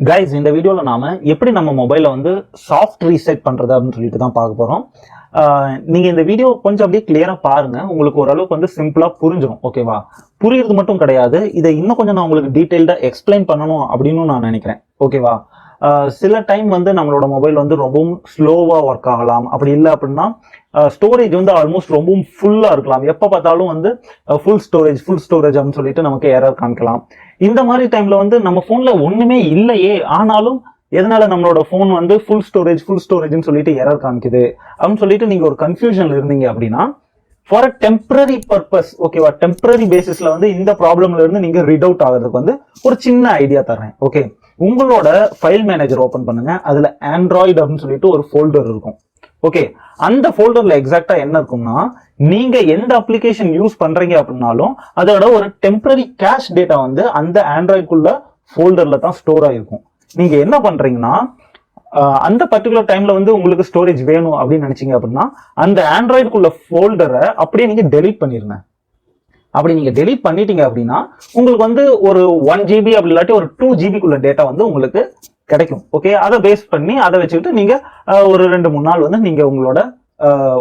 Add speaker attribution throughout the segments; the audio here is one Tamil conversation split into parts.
Speaker 1: கைஸ், இந்த வீடியோல நாம எப்படி நம்ம மொபைலை வந்து சாஃப்ட் ரீசெட் பண்றது அப்படின்னு சொல்லிட்டு தான் பார்க்க போறோம். நீங்க இந்த வீடியோ கொஞ்சம் அப்படியே கிளியரா பாருங்க, உங்களுக்கு ஓரளவுக்கு வந்து சிம்பிளா புரிஞ்சிடும். ஓகேவா? புரியுறது மட்டும் கிடையாது, இதை இன்னும் கொஞ்சம் நான் உங்களுக்கு டீடைல்டா எக்ஸ்பிளைன் பண்ணணும் அப்படின்னு நான் நினைக்கிறேன். ஓகேவா? சில டைம் வந்து நம்மளோட மொபைல் வந்து ரொம்பவும் ஸ்லோவா ஒர்க் ஆகலாம். அப்படி இல்லை அப்படின்னா ஸ்டோரேஜ் வந்து ஆல்மோஸ்ட் ரொம்பவும் ஃபுல்லா இருக்கலாம். எப்ப பார்த்தாலும் வந்து ஃபுல் ஸ்டோரேஜ் அப்படின்னு சொல்லிட்டு நமக்கு எரர் காமிக்கலாம். இந்த மாதிரி டைம்ல வந்து நம்ம போன்ல ஒண்ணுமே இல்லையே, ஆனாலும் எதனால நம்மளோட போன் வந்து ஃபுல் ஸ்டோரேஜ்னு சொல்லிட்டு எரர் காமிக்குது அப்படின்னு சொல்லிட்டு நீங்க ஒரு கன்ஃபியூஷன்ல இருந்தீங்க அப்படின்னா, ஃபார் அ டெம்பரரி பர்பஸ், ஓகேவா, டெம்பரரி பேசிஸ்ல வந்து இந்த ப்ராப்ளம்ல இருந்து நீங்க ரீட் அவுட் ஆகிறதுக்கு வந்து ஒரு சின்ன ஐடியா தர்றேன். ஓகே, உங்களோட ஃபைல் மேனேஜர் ஓபன் பண்ணுங்க. அதுல ஆண்ட்ராய்டு அப்படின்னு சொல்லிட்டு ஒரு ஃபோல்டர் இருக்கும். ஓகே, அந்த ஃபோல்டர்ல எக்ஸாக்டா என்ன இருக்கும்னா, நீங்க எந்த அப்ளிகேஷன் யூஸ் பண்றீங்க அப்படின்னாலும் அதோட ஒரு டெம்பரரி கேஷ் டேட்டா வந்து அந்த ஆண்ட்ராய்டுக்குள்ள ஃபோல்டர்ல தான் ஸ்டோர் ஆயிருக்கும். நீங்க என்ன பண்றீங்கன்னா, அந்த பர்டிகுலர் டைம்ல வந்து உங்களுக்கு ஸ்டோரேஜ் வேணும் அப்படின்னு நினைச்சீங்க அப்படின்னா அந்த ஆண்ட்ராய்டுக்குள்ள ஃபோல்டரை அப்படியே நீங்க டெலீட் பண்ணிருங்க. அப்படி நீங்க டெலீட் பண்ணிட்டீங்க அப்படின்னா உங்களுக்கு வந்து ஒரு 1 GB அப்படி இல்லாட்டி ஒரு 2 GB டேட்டா வந்து உங்களுக்கு கிடைக்கும். ஓகே, அதை பேஸ் பண்ணி அதை வச்சுக்கிட்டு நீங்க ஒரு 2-3 நாள் வந்து நீங்க உங்களோட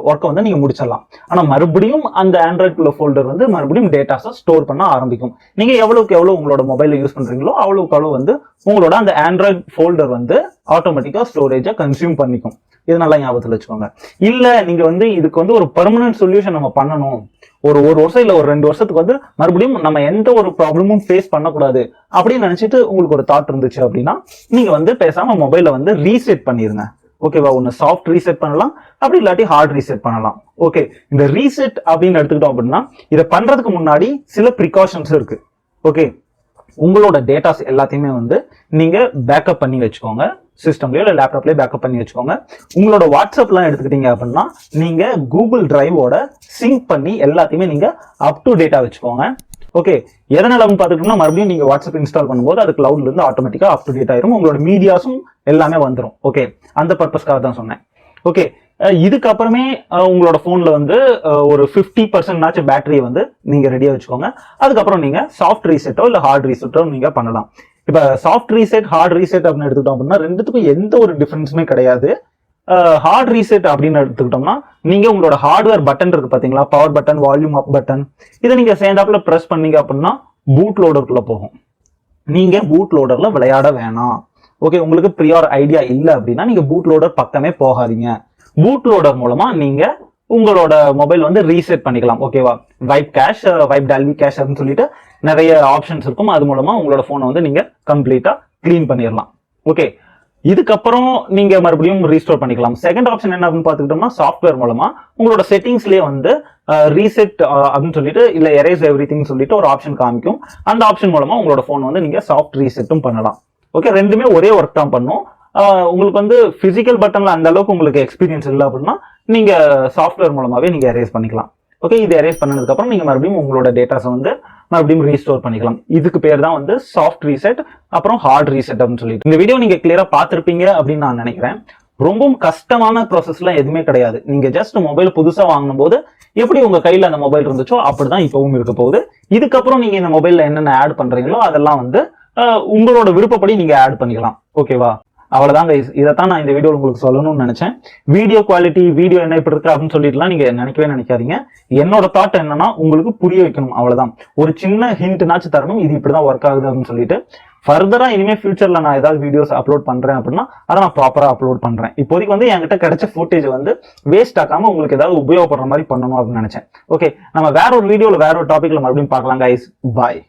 Speaker 1: ஒர்க்கை வந்து நீங்க முடிச்சிடலாம். ஆனா மறுபடியும் அந்த ஆண்ட்ராய்டுக்குள்ள ஃபோல்டர் வந்து மறுபடியும் டேட்டாஸை ஸ்டோர் பண்ண ஆரம்பிக்கும். நீங்க எவ்வளவுக்கு எவ்வளவு உங்களோட மொபைலை யூஸ் பண்றீங்களோ அவ்வளவுக்கு அவ்வளவு வந்து உங்களோட அந்த ஆண்ட்ராய்டு ஃபோல்டர் வந்து ஆட்டோமேட்டிக்கா ஸ்டோரேஜை கன்சியூம் பண்ணிக்கும். இது நல்லா ஞாபகத்தில் வச்சுக்கோங்க. இல்ல நீங்க வந்து இதுக்கு வந்து ஒரு பெர்மனன்ட் சொல்யூஷன் நம்ம பண்ணணும், ஒரு வருஷம் இல்ல ஒரு 2 வருஷத்துக்கு வந்து மறுபடியும் நம்ம எந்த ஒரு ப்ராப்ளமும் ஃபேஸ் பண்ணக்கூடாது அப்படின்னு நினைச்சிட்டு உங்களுக்கு ஒரு தாட் இருந்துச்சு அப்படின்னா நீங்க வந்து பேசாம மொபைலை வந்து ரீசெட் பண்ணிருங்க. ஓகேவா? ஒன்னு சாஃப்ட் ரீசெட் பண்ணலாம், அப்படி இல்லாட்டி ஹார்ட் ரீசெட் பண்ணலாம். ஓகே, இந்த ரீசெட் அப்படின்னு எடுத்துக்கிட்டோம் அப்படின்னா இதை பண்றதுக்கு முன்னாடி சில ப்ரிகாஷன்ஸ் இருக்கு. ஓகே, உங்களோட டேட்டாஸ் எல்லாத்தையுமே வந்து நீங்க பேக்கப் பண்ணி வச்சுக்கோங்க. சிஸ்டம்லயோ இல்லை லேப்டாப்லயோ பேக்கப் பண்ணி வச்சுக்கோங்க. உங்களோட வாட்ஸ்அப்லாம் எடுத்துக்கிட்டீங்க அப்படின்னா நீங்க கூகுள் டிரைவோட சிங்க் பண்ணி எல்லாத்தையுமே நீங்க அப் டு டேட்டா வச்சுக்கோங்க. ஓகே, எதனால பார்த்துக்கிட்டோம்னா மறுபடியும் நீங்க வாட்ஸ்அப் இன்ஸ்டால் பண்ணும்போது அது கிளவுட்ல இருந்து ஆட்டோமேட்டிக்கா அப் டு டேட் ஆயிரும், உங்களோட மீடியாஸும் எல்லாமே வந்துடும். ஓகே, அந்த பர்பஸ்க்காக தான் சொன்னேன். ஓகே, இதுக்கப்புறமே உங்களோட போன்ல வந்து ஒரு 50% பேட்டரியை வந்து நீங்க ரெடியா வச்சுக்கோங்க. அதுக்கப்புறம் நீங்க சாஃப்ட் ரீசெட்டோ இல்ல ஹார்ட் ரீசெட்டோ நீங்க பண்ணலாம். இப்ப சாஃப்ட் ரீசெட் ஹார்ட் ரீசெட் அப்படின்னு எடுத்துக்கிட்டோம் அப்படின்னா ரெண்டுத்துக்கும் எந்த ஒரு டிஃபரன்ஸுமே கிடையாது. ஹார்ட் ரீசெட் அப்படின்னு எடுத்துக்கிட்டோம்னா நீங்க உங்களோட ஹார்ட்வேர் பட்டன் இருக்கு பாத்தீங்களா, பவர் பட்டன், வால்யூம் அப் பட்டன், இதை நீங்க சேர்ந்தாப்புல பிரஸ் பண்ணீங்க அப்படின்னா பூட் லோடருக்குள்ள போகும். நீங்க பூட் லோடர்ல விளையாட வேணாம். ஓகே, உங்களுக்கு ப்ரியார் ஐடியா இல்லை அப்படின்னா நீங்க பூட் லோடர் பக்கமே போகாதீங்க. பூட் லோடர் மூலமா நீங்க உங்களோட மொபைல் வந்து ரீசெட் பண்ணிக்கலாம். ஓகேவா? Vibe cash, vibe Dolby cash அப்படின்னு சொல்லிட்டு நிறைய ஆப்ஷன்ஸ் இருக்கும். அது மூலமா உங்களோட போனை வந்து நீங்க கம்ப்ளீட்டா கிளீன் பண்ணிடலாம். ஓகே, இதுக்கப்புறம் நீங்க மறுபடியும் ரீஸ்டோர் பண்ணிக்கலாம். செகண்ட் ஆப்ஷன் என்ன அப்படின்னு பாத்துக்கிட்டோம்னா சாஃப்ட்வேர் மூலமா உங்களோட செட்டிங்ஸ்லயே வந்து ரீசெட் அப்படின்னு சொல்லிட்டு இல்ல எரேஸ் எவ்ரிதிங் சொல்லிட்டு ஒரு ஆப்ஷன் காமிக்கும். அந்த ஆப்ஷன் மூலமா உங்களோட போன் வந்து நீங்க சாஃப்ட் ரீசெட்டும் பண்ணலாம். ஓகே, ரெண்டுமே ஒரே ஒர்க் தான் பண்ணும். உங்களுக்கு வந்து பிசிக்கல் பட்டன்ல அந்த அளவுக்கு உங்களுக்கு எக்ஸ்பீரியன்ஸ் இல்லை அப்படின்னா நீங்க சாஃப்ட்வேர் மூலமாவே நீங்க எரேஸ் பண்ணிக்கலாம். ஓகே, இது எரேஸ் பண்ணதுக்கு அப்புறம் நீங்க மறுபடியும் உங்களோட டேட்டாஸ் வந்து மறுபடியும் ரீஸ்டோர் பண்ணிக்கலாம். இதுக்கு பேர் தான் வந்து சாஃப்ட் ரீசெட் அப்புறம் ஹார்ட் ரீசெட் அப்படின்னு சொல்லிட்டு. இந்த வீடியோ நீங்க கிளியரா பார்த்திருப்பீங்க அப்படின்னு நான் நினைக்கிறேன். ரொம்பவும் கஷ்டமான ப்ராசஸ்லாம் எதுவுமே கிடையாது. நீங்க ஜஸ்ட் மொபைல் புதுசா வாங்கும் போது எப்படி உங்க கையில அந்த மொபைல் இருந்துச்சோ அப்படிதான் இப்பவும் இருக்க போகுது. இதுக்கப்புறம் நீங்க இந்த மொபைல்ல என்னென்ன ஆட் பண்றீங்களோ அதெல்லாம் வந்து உங்களோட விருப்பப்படி நீங்க ஆட் பண்ணிக்கலாம். ஓகேவா? அவ்வளவுதாங்க. இதைத்தான் நான் இந்த வீடியோ உங்களுக்கு சொல்லணும்னு நினைச்சேன். வீடியோ குவாலிட்டி, வீடியோ என்ன இப்படி இருக்கு அப்படின்னு சொல்லிட்டுலாம் நீங்க நினைக்கவே நினைக்காதீங்க. என்னோட தாட் என்னன்னா உங்களுக்கு புரிய வைக்கணும், அவ்வளவுதான். ஒரு சின்ன ஹிண்ட்னாச்சும் தரணும், இது இப்படிதான் ஒர்க் ஆகுது அப்படின்னு சொல்லிட்டு. ஃபர்தரா இனிமே ஃபியூச்சர்ல நான் ஏதாவது வீடியோஸ் அப்லோட் பண்றேன் அப்படின்னா அதை நான் ப்ராப்பரா அப்லோட் பண்றேன். இப்போதைக்கு வந்து என்கிட்ட கிடைச்ச ஃபுட்டேஜ் வந்து வேஸ்ட் ஆக்காம உங்களுக்கு ஏதாவது உபயோகப்படுற மாதிரி பண்ணணும் அப்படின்னு நினைச்சேன். ஓகே, நம்ம வேற ஒரு வீடியோல வேற ஒரு டாபிக்ல மறுபடியும் பார்க்கலாம் கைஸ். பாய்.